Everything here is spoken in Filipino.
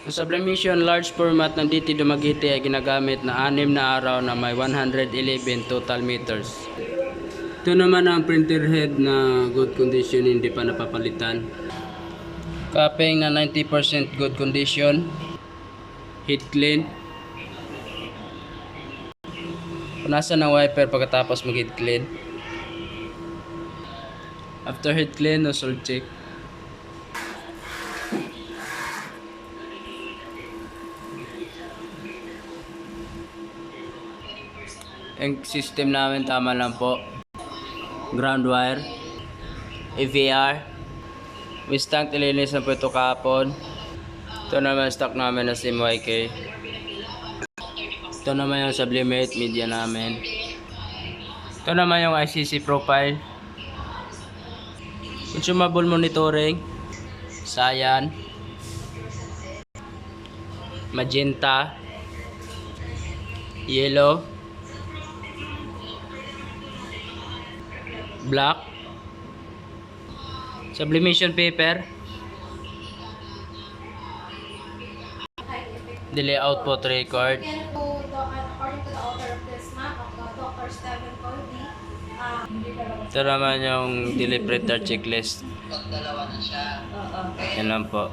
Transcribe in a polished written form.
Sa sublimation, large format ng DT Dumaguete ay ginagamit na 6 na araw na may 111 total meters. Ito naman ang printer head na good condition, hindi pa napapalitan. Cupping na 90% good condition. Heat clean. Punasan ng wiper pagkatapos mag-heat clean. After heat clean, nozzle check. Ang system namin tama lang po. Ground wire, AVR. With tank ilinis na po ito kahapon. Ito naman stock namin na SIM-YK. Ito naman yung sublimate media namin. Ito naman yung ICC profile. Consumable monitoring. Cyan. Magenta. Yellow. Black. Sublimation paper. Delay output record. According to the author of this map, Dr. Stephen Colby, Ito naman yung delay printer checklist. Yan lang po.